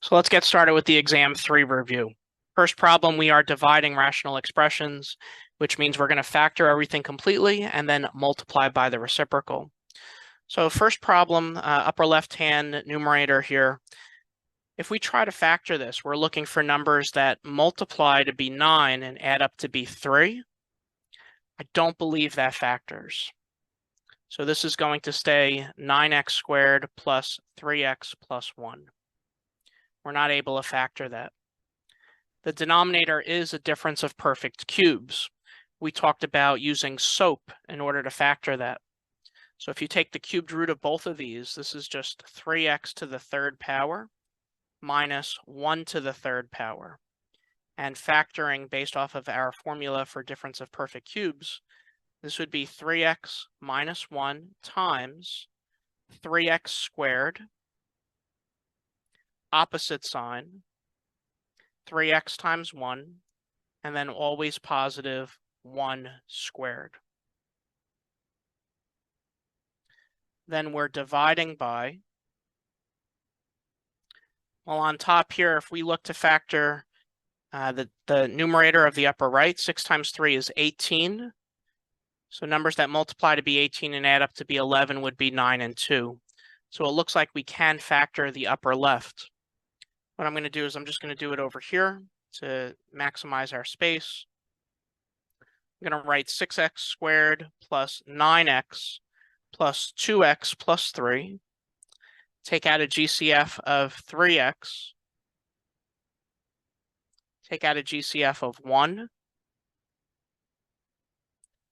So let's get started with the exam 3 review. First problem, we are dividing rational expressions, which means we're going to factor everything completely and then multiply by the reciprocal. So first problem, upper left-hand numerator here. If we try to factor this, we're looking for numbers that multiply to be 9 and add up to be 3. I don't believe that factors. So this is going to stay 9x squared plus 3x plus 1. We're not able to factor that. The denominator is a difference of perfect cubes. We talked about using SOAP in order to factor that. So if you take the cubed root of both of these, this is just 3x to the third power minus 1 to the third power. And factoring based off of our formula for difference of perfect cubes, this would be 3x minus 1 times 3x squared, opposite sign, 3x times 1, and then always positive 1 squared. Then we're dividing by, well, on top here, if we look to factor the numerator of the upper right, 6 times 3 is 18. So numbers that multiply to be 18 and add up to be 11 would be 9 and 2. So it looks like we can factor the upper left. What I'm going to do is I'm just going to do it over here to maximize our space. I'm going to write 6x squared plus 9x plus 2x plus 3. Take out a GCF of 3x. Take out a GCF of 1.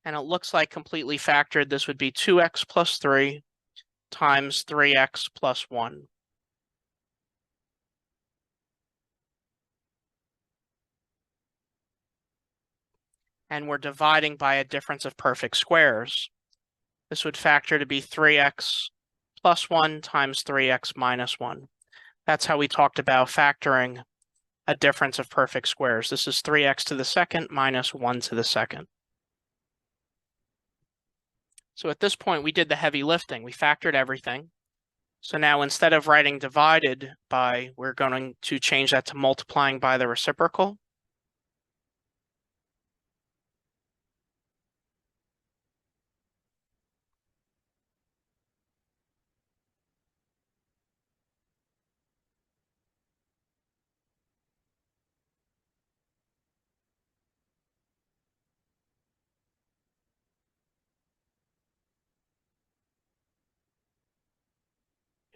And it looks like completely factored, this would be 2x plus 3 times 3x plus 1. And we're dividing by a difference of perfect squares. This would factor to be 3x plus 1 times 3x minus 1. That's how we talked about factoring a difference of perfect squares. This is 3x to the second minus 1 to the second. So at this point, we did the heavy lifting. We factored everything. So now instead of writing divided by, we're going to change that to multiplying by the reciprocal.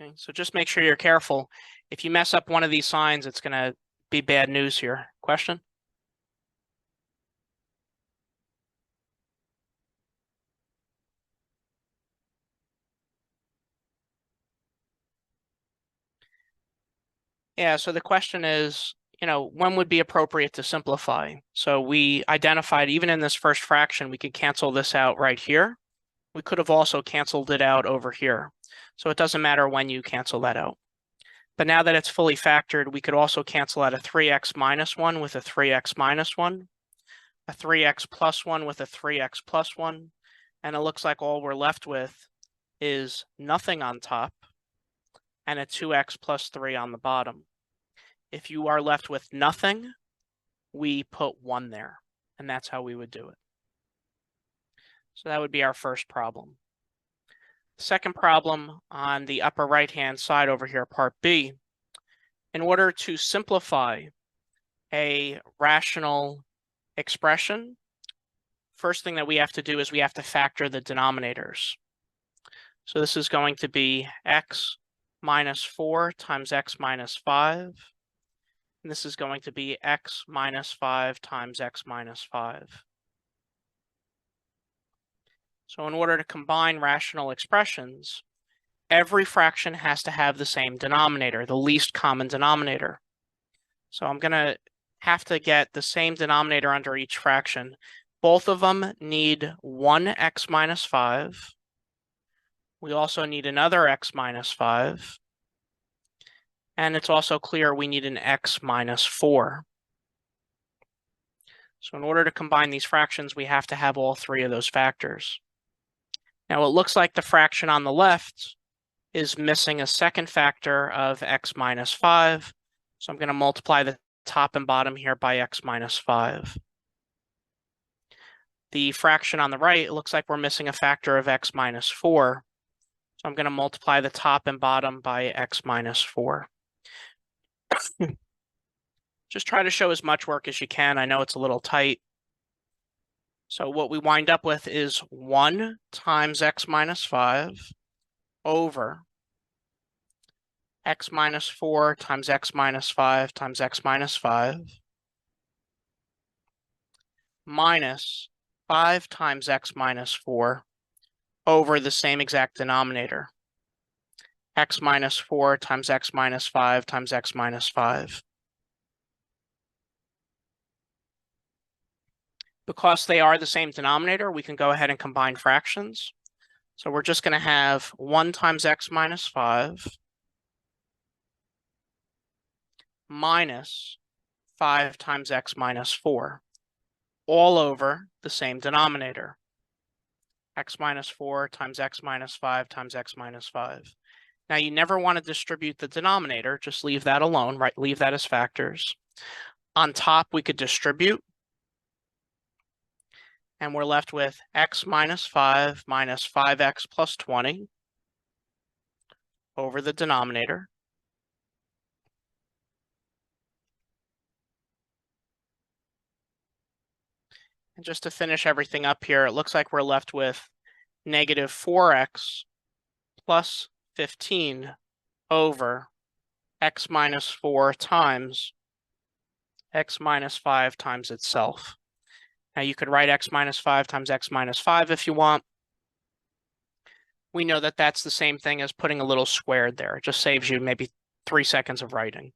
Okay, so just make sure you're careful. If you mess up one of these signs, it's going to be bad news here. Question? Yeah, so the question is, when would be appropriate to simplify? So we identified even in this first fraction, we could cancel this out right here. We could have also canceled it out over here. So it doesn't matter when you cancel that out. But now that it's fully factored, we could also cancel out a 3x minus 1 with a 3x minus 1, a 3x plus 1 with a 3x plus 1, and it looks like all we're left with is nothing on top and a 2x plus 3 on the bottom. If you are left with nothing, we put 1 there, and that's how we would do it. So that would be our first problem. Second problem on the upper right-hand side over here, part B. In order to simplify a rational expression, first thing that we have to do is we have to factor the denominators. So this is going to be x minus 4 times x minus 5. And this is going to be x minus 5 times x minus 5. So in order to combine rational expressions, every fraction has to have the same denominator, the least common denominator. So I'm going to have to get the same denominator under each fraction. Both of them need 1 x minus 5. We also need another x minus 5. And it's also clear we need an x minus 4. So in order to combine these fractions, we have to have all three of those factors. Now it looks like the fraction on the left is missing a second factor of x minus 5. So I'm going to multiply the top and bottom here by x minus 5. The fraction on the right, it looks like we're missing a factor of x minus 4. So I'm going to multiply the top and bottom by x minus 4. Just try to show as much work as you can. I know it's a little tight. So what we wind up with is 1 times x minus 5 over x minus 4 times x minus 5 times x minus 5 minus 5 times x minus 4 over the same exact denominator, x minus 4 times x minus 5 times x minus 5. Because they are the same denominator, we can go ahead and combine fractions. So we're just going to have 1 times x minus 5 minus 5 times x minus 4, all over the same denominator, x minus 4 times x minus 5 times x minus 5. Now, you never want to distribute the denominator. Just leave that alone, right? Leave that as factors. On top, we could distribute, and we're left with x minus 5 minus 5x plus 20 over the denominator. And just to finish everything up here, it looks like we're left with negative 4x plus 15 over x minus 4 times x minus 5 times itself. Now you could write x minus 5 times x minus 5 if you want. We know that that's the same thing as putting a little squared there. It just saves you maybe 3 seconds of writing.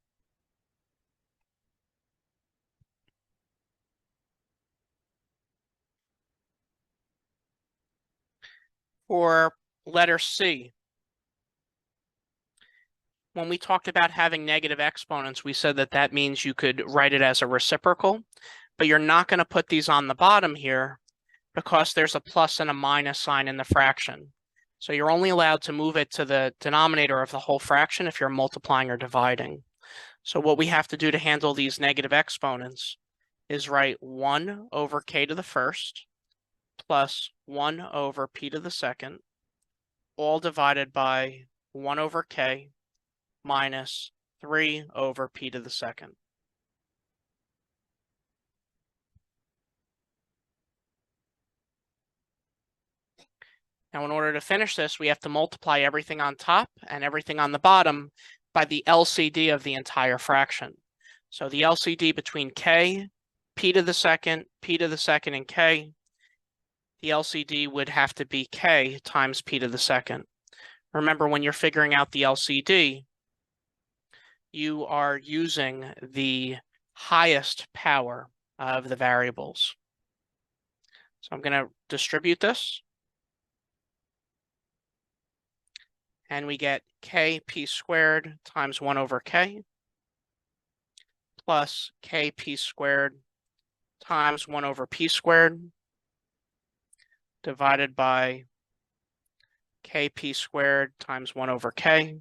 For letter C, when we talked about having negative exponents, we said that that means you could write it as a reciprocal, but you're not going to put these on the bottom here because there's a plus and a minus sign in the fraction. So you're only allowed to move it to the denominator of the whole fraction if you're multiplying or dividing. So what we have to do to handle these negative exponents is write 1 over k to the first plus 1 over p to the second, all divided by 1 over k minus 3 over p to the second. Now, in order to finish this, we have to multiply everything on top and everything on the bottom by the LCD of the entire fraction. So the LCD between k, p to the second, and k, the LCD would have to be k times p to the second. Remember, when you're figuring out the LCD, you are using the highest power of the variables. So I'm going to distribute this. And we get kp squared times 1 over k plus kp squared times 1 over p squared divided by kp squared times 1 over k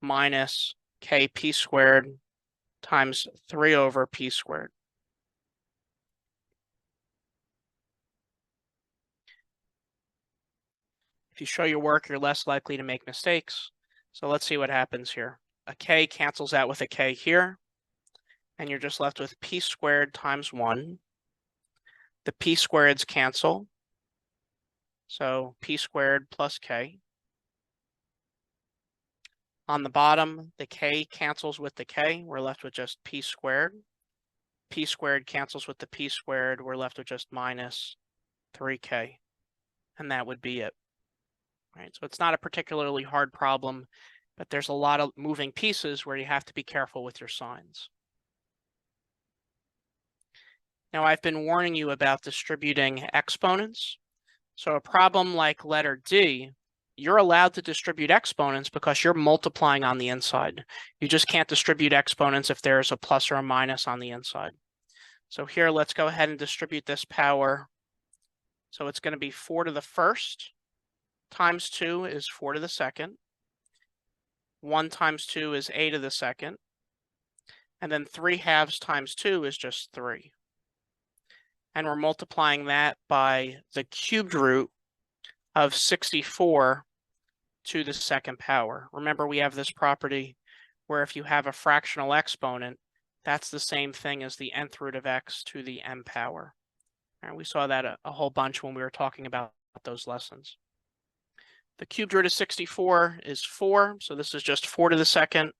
minus kp squared times 3 over p squared. If you show your work, you're less likely to make mistakes. So let's see what happens here. A k cancels out with a k here, and you're just left with p squared times 1. The p squareds cancel, so p squared plus k. On the bottom, the k cancels with the k. We're left with just p squared. P squared cancels with the p squared. We're left with just minus 3k, and that would be it. Right, so it's not a particularly hard problem, but there's a lot of moving pieces where you have to be careful with your signs. Now, I've been warning you about distributing exponents. So a problem like letter D, you're allowed to distribute exponents because you're multiplying on the inside. You just can't distribute exponents if there's a plus or a minus on the inside. So here, let's go ahead and distribute this power. So it's going to be 4 to the first times 2 is 4 to the second. 1 times 2 is a to the second. And then 3/2 times 2 is just 3. And we're multiplying that by the cubed root of 64 to the second power. Remember, we have this property where if you have a fractional exponent, that's the same thing as the nth root of x to the m power. And we saw that a whole bunch when we were talking about those lessons. The cubed root of 64 is 4, so this is just 4 to the second.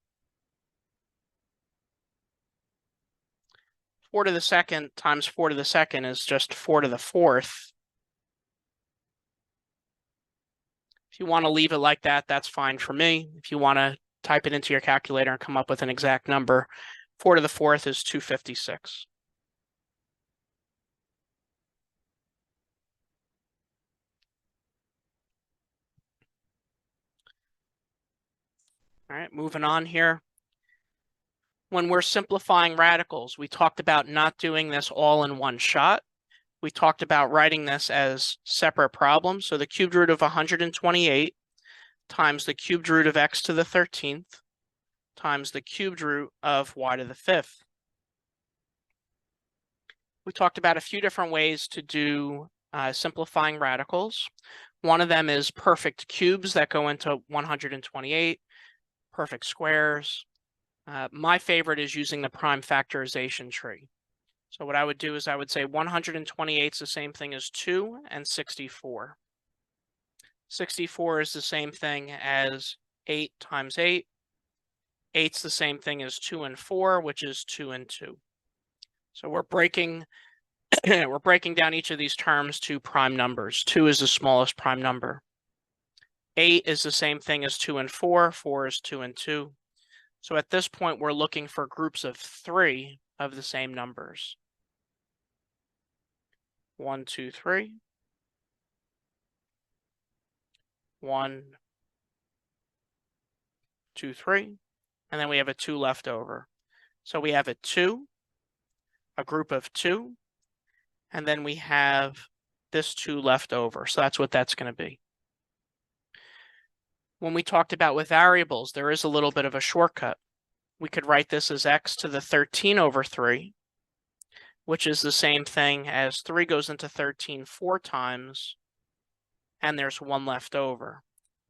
4 to the second times 4 to the second is just 4 to the fourth. If you want to leave it like that, that's fine for me. If you want to type it into your calculator and come up with an exact number, 4 to the fourth is 256. All right, moving on here. When we're simplifying radicals, we talked about not doing this all in one shot. We talked about writing this as separate problems. So the cubed root of 128 times the cubed root of x to the 13th times the cubed root of y to the 5th. We talked about a few different ways to do simplifying radicals. One of them is perfect cubes that go into 128, perfect squares. My favorite is using the prime factorization tree. So what I would do is I would say 128 is the same thing as 2 and 64. 64 is the same thing as 8 times 8. 8's the same thing as 2 and 4, which is 2 and 2. So we're breaking we're breaking down each of these terms to prime numbers. 2 is the smallest prime number. 8 is the same thing as 2 and 4. 4 is 2 and 2. So at this point, we're looking for groups of 3 of the same numbers. 1, 2, 3. 1, 2, 3. And then we have a 2 left over. So we have a 2, a group of 2, and then we have this 2 left over. So that's what that's going to be. When we talked about with variables, there is a little bit of a shortcut. We could write this as x to the 13 over 3, which is the same thing as 3 goes into 13 4 times, and there's 1 left over.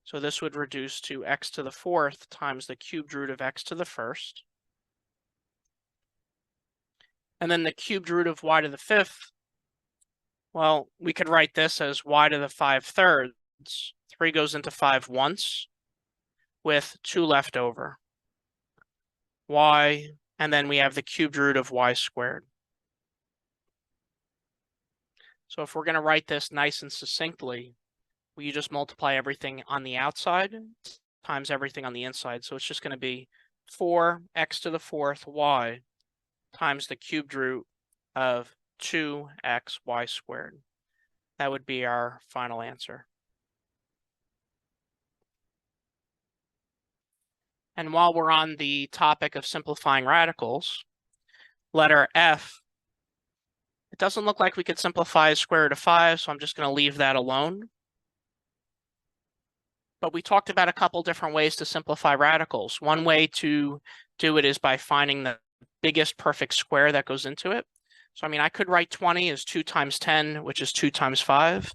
So this would reduce to x to the 4th times the cubed root of x to the 1st. And then the cubed root of y to the 5th, well, we could write this as y to the 5/3. 3 goes into 5 once, with 2 left over. Y, and then we have the cubed root of y squared. So if we're going to write this nice and succinctly, you just multiply everything on the outside times everything on the inside. So it's just going to be 4x to the 4th y times the cubed root of 2xy squared. That would be our final answer. And while we're on the topic of simplifying radicals, letter F, it doesn't look like we could simplify a square root of 5, so I'm just going to leave that alone. But we talked about a couple different ways to simplify radicals. One way to do it is by finding the biggest perfect square that goes into it. So, I mean, I could write 20 as 2 times 10, which is 2 times 5.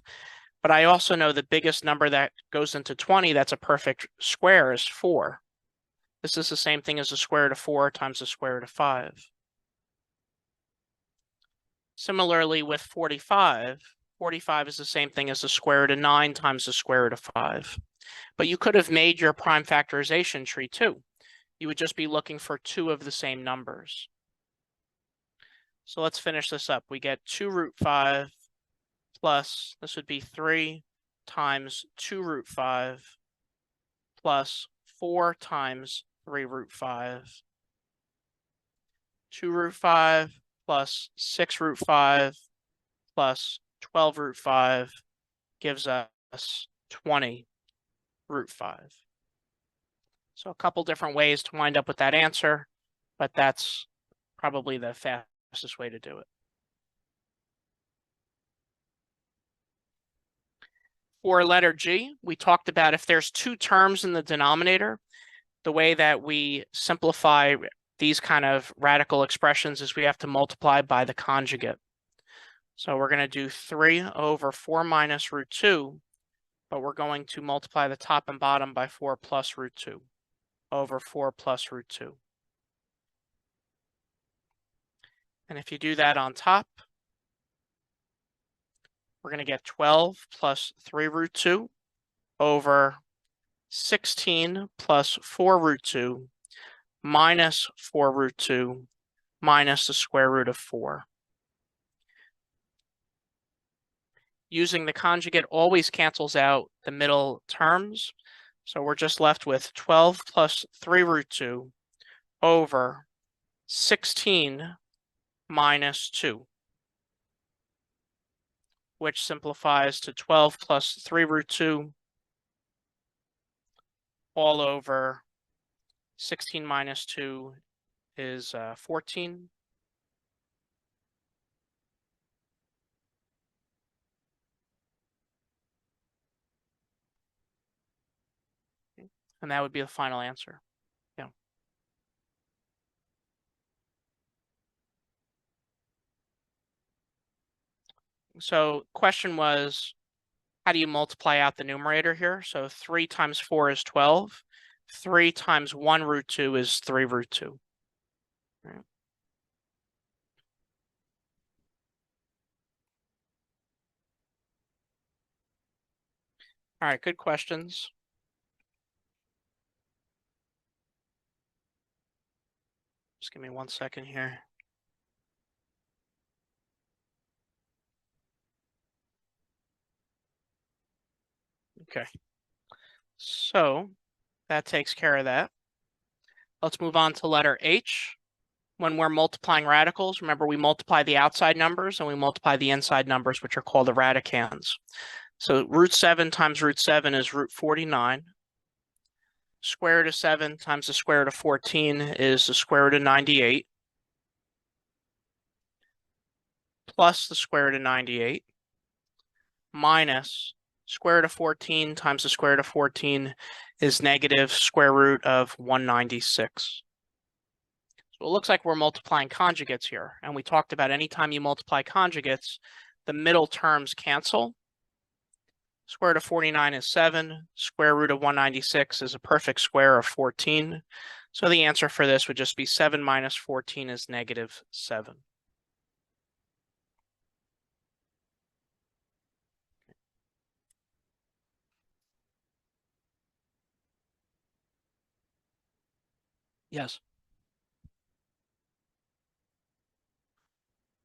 But I also know the biggest number that goes into 20 that's a perfect square is 4. This is the same thing as the square root of 4 times the square root of 5. Similarly with 45, 45 is the same thing as the square root of 9 times the square root of 5. But you could have made your prime factorization tree too. You would just be looking for 2 of the same numbers. So let's finish this up. We get 2 root 5 plus, this would be 3 times 2 root 5 plus 4 times 3 root 5. 2 root 5 plus 6 root 5 plus 12 root 5 gives us 20 root 5. So a couple different ways to wind up with that answer, but that's probably the fastest way to do it. For letter G, we talked about if there's 2 terms in the denominator, the way that we simplify these kind of radical expressions is we have to multiply by the conjugate. So we're going to do 3 over 4 minus root 2, but we're going to multiply the top and bottom by 4 plus root 2 over 4 plus root 2. And if you do that on top, we're going to get 12 plus 3 root 2 over 16 plus 4 root 2 minus 4 root 2 minus the square root of 4. Using the conjugate always cancels out the middle terms, so we're just left with 12 plus 3 root 2 over 16 minus 2, which simplifies to 12 plus 3 root 2 all over 16 minus 2 is 14. And that would be the final answer. Yeah. So question was, how do you multiply out the numerator here? So 3 times 4 is 12. 3 times 1 root 2 is 3 root 2. Right. All right, good questions. Just give me 1 second here. Okay. So that takes care of that. Let's move on to letter H. When we're multiplying radicals, remember we multiply the outside numbers and we multiply the inside numbers, which are called the radicands. So root 7 times root 7 is root 49. Square root of 7 times the square root of 14 is the square root of 98. Plus the square root of 98 minus square root of 14 times the square root of 14 is negative square root of 196. So it looks like we're multiplying conjugates here. And we talked about anytime you multiply conjugates, the middle terms cancel. Square root of 49 is 7. Square root of 196 is a perfect square of 14. So the answer for this would just be 7 minus 14 is negative 7. Yes.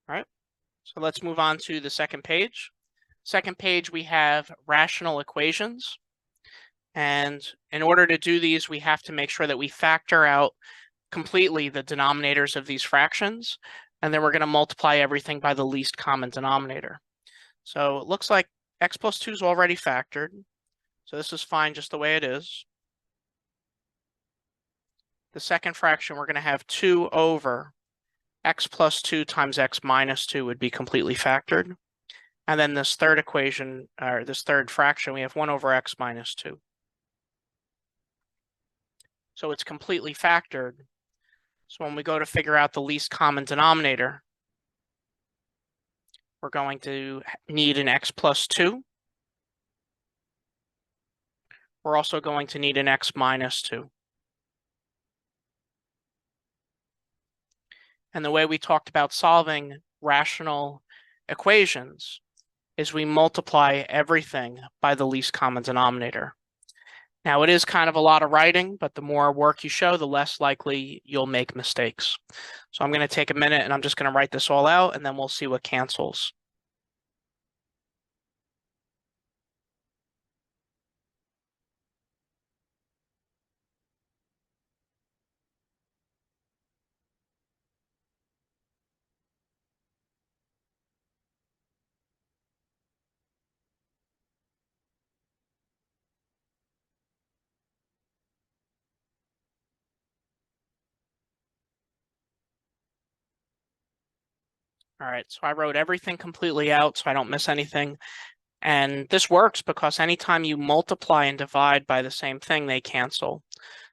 All right. So let's move on to the second page. Second page, we have rational equations. And in order to do these, we have to make sure that we factor out completely the denominators of these fractions. And then we're going to multiply everything by the least common denominator. So it looks like x plus 2 is already factored. So this is fine just the way it is. The second fraction, we're going to have 2 over x plus 2 times x minus 2 would be completely factored. And then this third equation, or this third fraction, we have 1 over x minus 2. So it's completely factored. So when we go to figure out the least common denominator, we're going to need an x plus 2. We're also going to need an x minus 2. And the way we talked about solving rational equations is we multiply everything by the least common denominator. Now, it is kind of a lot of writing, but the more work you show, the less likely you'll make mistakes. So I'm going to take a minute and I'm just going to write this all out, and then we'll see what cancels. All right, so I wrote everything completely out so I don't miss anything. And this works because anytime you multiply and divide by the same thing, they cancel.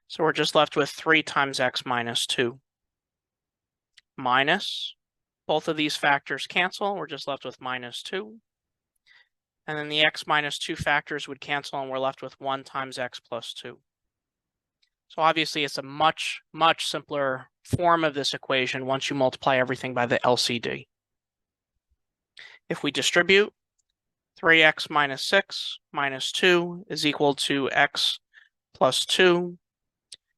So we're just left with 3 times x minus 2 minus, both of these factors cancel. We're just left with minus 2. And then the x minus 2 factors would cancel, and we're left with 1 times x plus 2. So obviously it's a much, much simpler form of this equation once you multiply everything by the LCD. If we distribute, 3x minus 6 minus 2 is equal to x plus 2.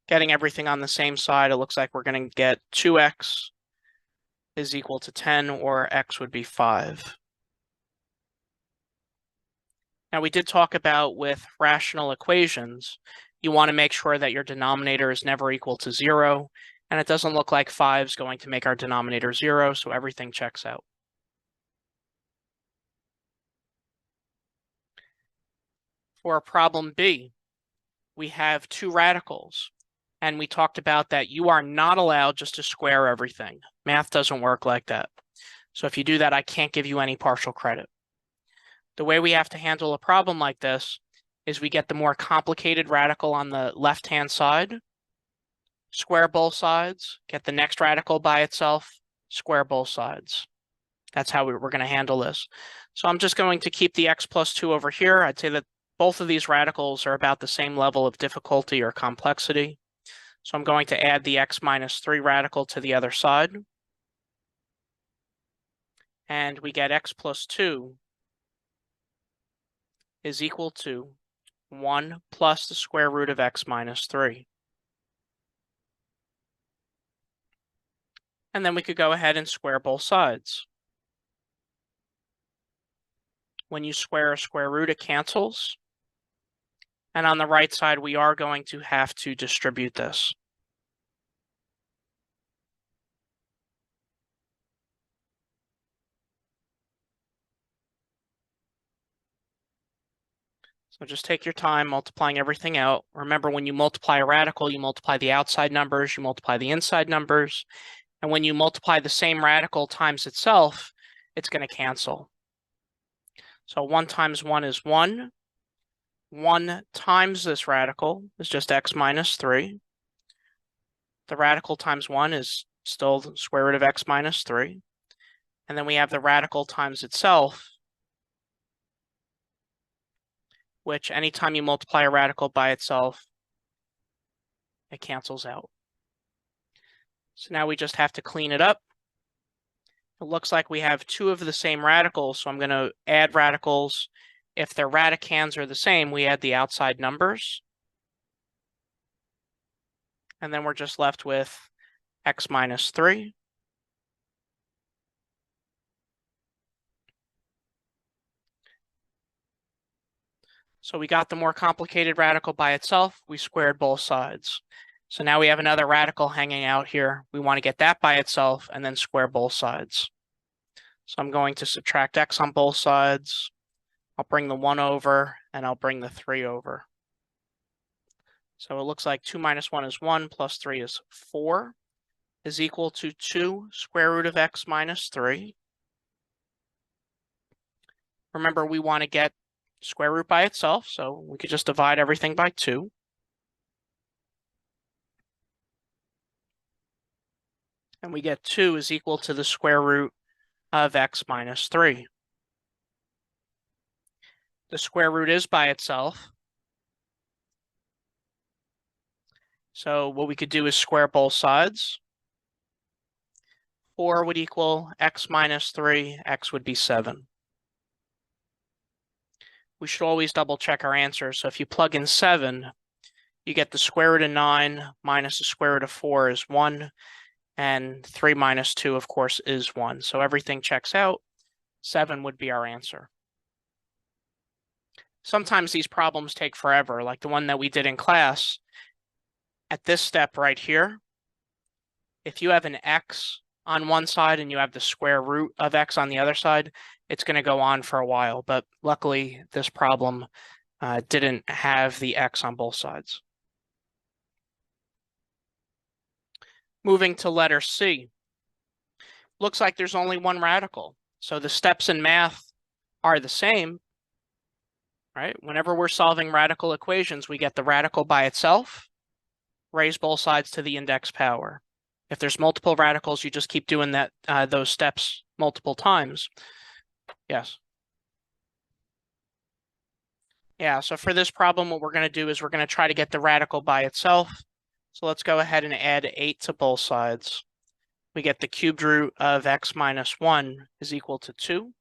Getting everything on the same side, it looks like we're going to get 2x is equal to 10, or x would be 5. Now, we did talk about with rational equations, you want to make sure that your denominator is never equal to 0, and it doesn't look like 5 is going to make our denominator 0, so everything checks out. For problem B, we have 2 radicals, and we talked about that you are not allowed just to square everything. Math doesn't work like that. So if you do that, I can't give you any partial credit. The way we have to handle a problem like this is we get the more complicated radical on the left-hand side, square both sides, get the next radical by itself, square both sides. That's how we're going to handle this. So I'm just going to keep the x plus 2 over here. I'd say that both of these radicals are about the same level of difficulty or complexity. So I'm going to add the x minus 3 radical to the other side. And we get x plus 2 is equal to 1 plus the square root of x minus 3. And then we could go ahead and square both sides. When you square a square root, it cancels. And on the right side, we are going to have to distribute this. So just take your time multiplying everything out. Remember, when you multiply a radical, you multiply the outside numbers, you multiply the inside numbers. And when you multiply the same radical times itself, it's going to cancel. So 1 times 1 is 1. 1 times this radical is just x minus 3. The radical times 1 is still the square root of x minus 3. And then we have the radical times itself, which anytime you multiply a radical by itself, it cancels out. So now we just have to clean it up. It looks like we have 2 of the same radicals, so I'm going to add radicals. If their radicands are the same, we add the outside numbers. And then we're just left with x minus 3. So we got the more complicated radical by itself. We squared both sides. So now we have another radical hanging out here. We want to get that by itself and then square both sides. So I'm going to subtract x on both sides. I'll bring the 1 over, and I'll bring the 3 over. So it looks like 2 minus 1 is 1, plus 3 is 4, is equal to 2 square root of x minus 3. Remember, we want to get square root by itself, so we could just divide everything by 2. And we get 2 is equal to the square root of x minus 3. The square root is by itself. So what we could do is square both sides. 4 would equal x minus 3, x would be 7. We should always double check our answer. So if you plug in 7, you get the square root of 9 minus the square root of 4 is 1. And 3 minus 2, of course, is 1. So everything checks out. 7 would be our answer. Sometimes these problems take forever, like the one that we did in class. At this step right here, if you have an x on one side and you have the square root of x on the other side, it's going to go on for a while. But luckily, this problem didn't have the x on both sides. Moving to letter C. Looks like there's only one radical. So the steps in math are the same, right? Whenever we're solving radical equations, we get the radical by itself. raise both sides to the index power. If there's multiple radicals, you just keep doing that those steps multiple times. Yes. Yeah, so for this problem, what we're going to do is we're going to try to get the radical by itself. So let's go ahead and add 8 to both sides. We get the cubed root of x minus 1 is equal to 2.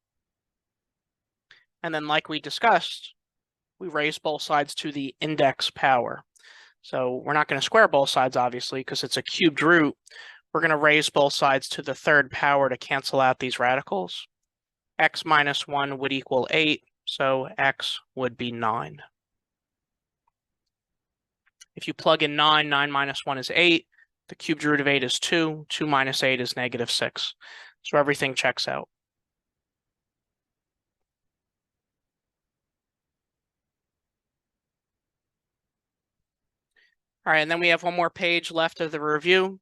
And then like we discussed, we raise both sides to the index power. So we're not going to square both sides, obviously, because it's a cubed root. We're going to raise both sides to the third power to cancel out these radicals. X minus 1 would equal 8, so x would be 9. If you plug in 9, 9 minus 1 is 8. The cubed root of 8 is 2. 2 minus 8 is negative 6. So everything checks out. All right, and then we have one more page left of the review.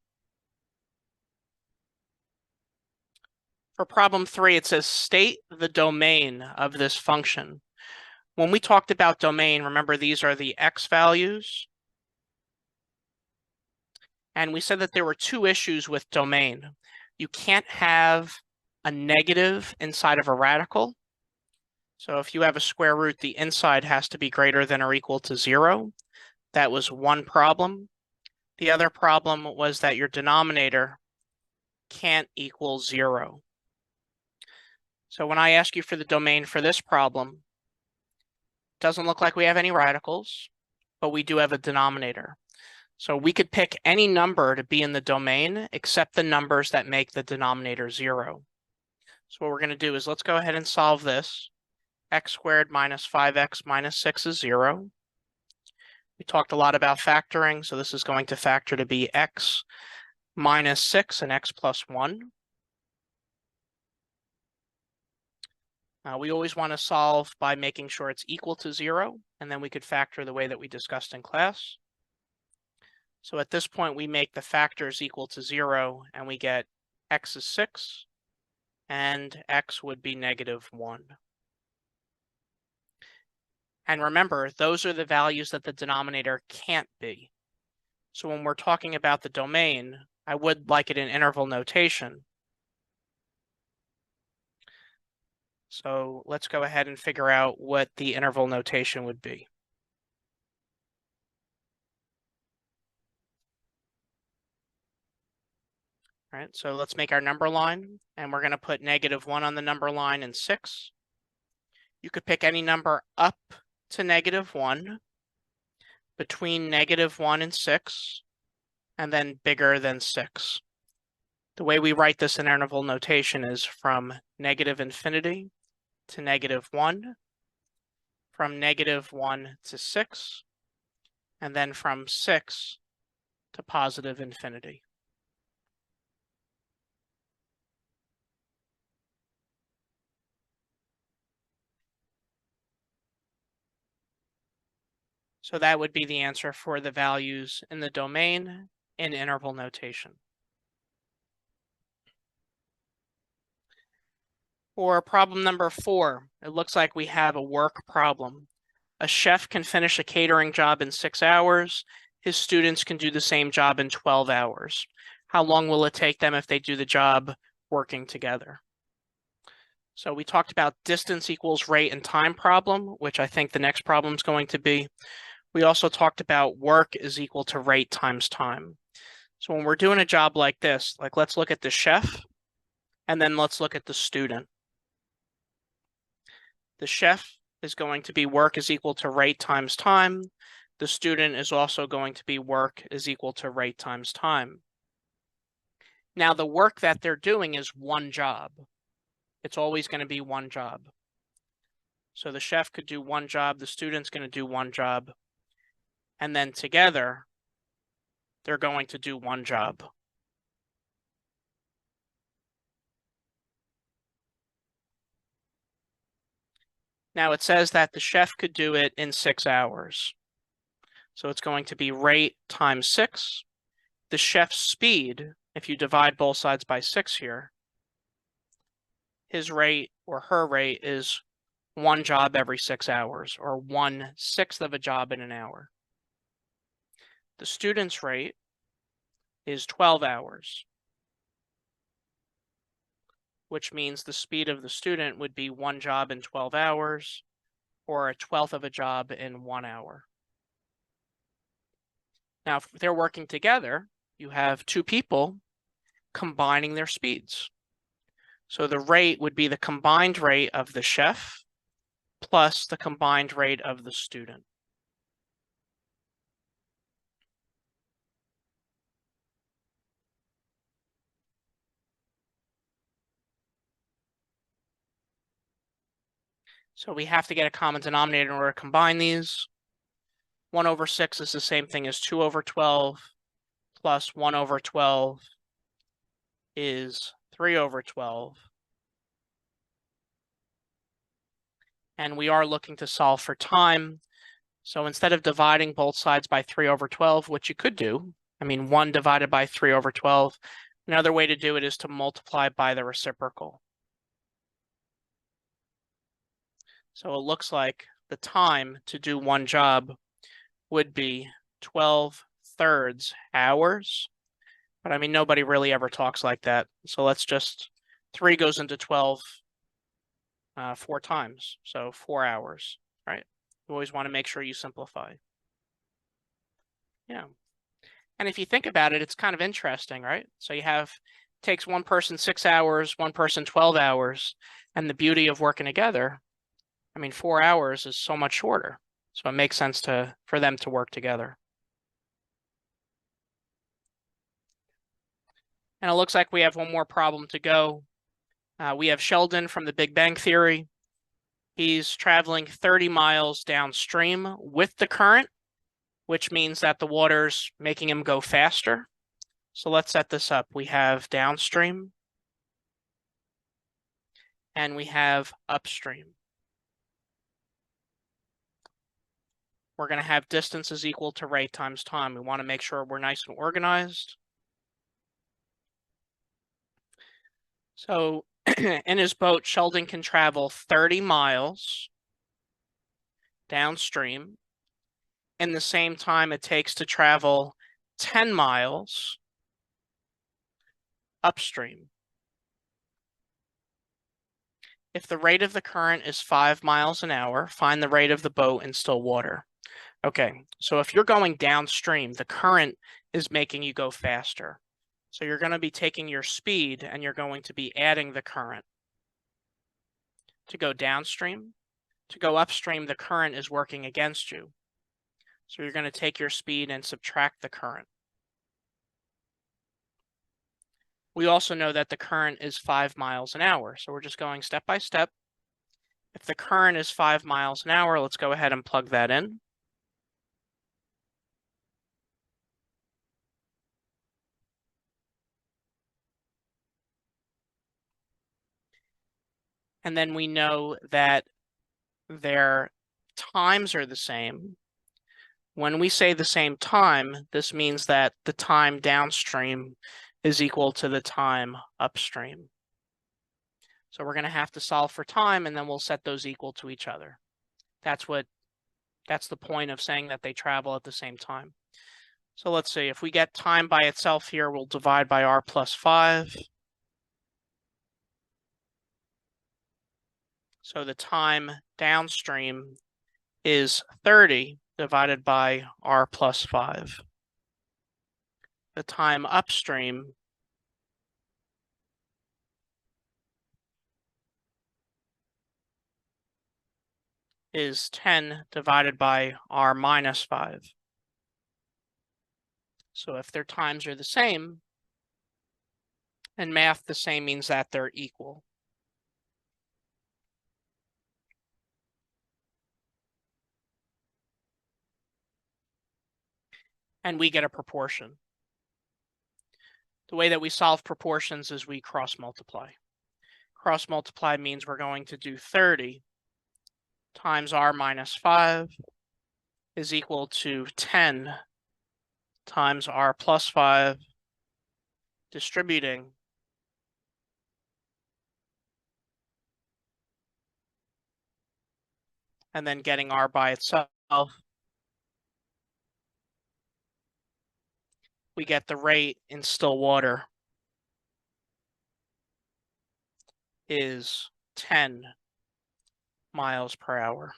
For problem 3, it says state the domain of this function. When we talked about domain, remember these are the x values. And we said that there were 2 issues with domain. You can't have a negative inside of a radical. So if you have a square root, the inside has to be greater than or equal to 0. That was one problem. The other problem was that your denominator can't equal 0. So when I ask you for the domain for this problem, it doesn't look like we have any radicals, but we do have a denominator. So we could pick any number to be in the domain except the numbers that make the denominator 0. So what we're going to do is let's go ahead and solve this. X squared minus 5x minus 6 is 0. We talked a lot about factoring, so this is going to factor to be x minus 6 and x plus 1. We always want to solve by making sure it's equal to 0, and then we could factor the way that we discussed in class. So at this point, we make the factors equal to 0, and we get x is 6, and x would be negative 1. And remember, those are the values that the denominator can't be. So when we're talking about the domain, I would like it in interval notation. So let's go ahead and figure out what the interval notation would be. All right, so let's make our number line, and we're going to put negative 1 on the number line and 6. You could pick any number up to negative 1, between negative 1 and 6, and then bigger than 6. The way we write this in interval notation is from negative infinity to negative 1, from negative 1 to 6, and then from 6 to positive infinity. So that would be the answer for the values in the domain in interval notation. For problem number 4, it looks like we have a work problem. A chef can finish a catering job in 6 hours. His students can do the same job in 12 hours. How long will it take them if they do the job working together? So we talked about distance equals rate and time problem, which I think the next problem is going to be. We also talked about work is equal to rate times time. So when we're doing a job like this, like let's look at the chef, and then let's look at the student. The chef is going to be work is equal to rate times time. The student is also going to be work is equal to rate times time. Now the work that they're doing is one job. It's always going to be one job. So the chef could do one job, the student's going to do one job, and then together, they're going to do one job. Now it says that the chef could do it in 6 hours. So it's going to be rate times 6. The chef's speed, if you divide both sides by 6 here, his rate or her rate is one job every 6 hours, or 1/6 of a job in an hour. the student's rate is 12 hours, which means the speed of the student would be one job in 12 hours, or a twelfth of a job in 1 hour. Now, if they're working together, you have two people combining their speeds. So the rate would be the combined rate of the chef plus the combined rate of the student. So we have to get a common denominator in order to combine these. 1 over 6 is the same thing as 2 over 12, plus 1 over 12 is 3 over 12. And we are looking to solve for time. So instead of dividing both sides by 3 over 12, which you could do, 1 divided by 3 over 12, another way to do it is to multiply by the reciprocal. So it looks like the time to do one job would be 12/3 hours. But nobody really ever talks like that. So let's just, 3 goes into 12 4 times. So 4 hours, right? You always want to make sure you simplify. Yeah. And if you think about it, it's kind of interesting, right? So takes one person 6 hours, one person 12 hours. And the beauty of working together, 4 hours is so much shorter. So it makes sense for them to work together. And it looks like we have one more problem to go. We have Sheldon from the Big Bang Theory. He's traveling 30 miles downstream with the current, which means that the water's making him go faster. So let's set this up. We have downstream and we have upstream. We're going to have distances equal to rate times time. We want to make sure we're nice and organized. So in his boat, Sheldon can travel 30 miles downstream in the same time it takes to travel 10 miles upstream. If the rate of the current is 5 miles an hour, find the rate of the boat in still water. Okay, so if you're going downstream, the current is making you go faster. So you're going to be taking your speed and you're going to be adding the current. To go downstream, to go upstream, the current is working against you. So you're going to take your speed and subtract the current. We also know that the current is 5 miles an hour. So we're just going step by step. If the current is 5 miles an hour, let's go ahead and plug that in. And then we know that their times are the same. When we say the same time, this means that the time downstream is equal to the time upstream. So we're going to have to solve for time, and then we'll set those equal to each other. That's the point of saying that they travel at the same time. So let's see, if we get time by itself here, we'll divide by r plus 5. So the time downstream is 30 divided by r plus 5. The time upstream is 10 divided by r minus 5. So if their times are the same, and math the same means that they're equal. And we get a proportion. The way that we solve proportions is we cross multiply. Cross multiply means we're going to do 30 times r minus 5 is equal to 10 times r plus 5, distributing and then getting r by itself. we get the rate in still water is 10 miles per hour.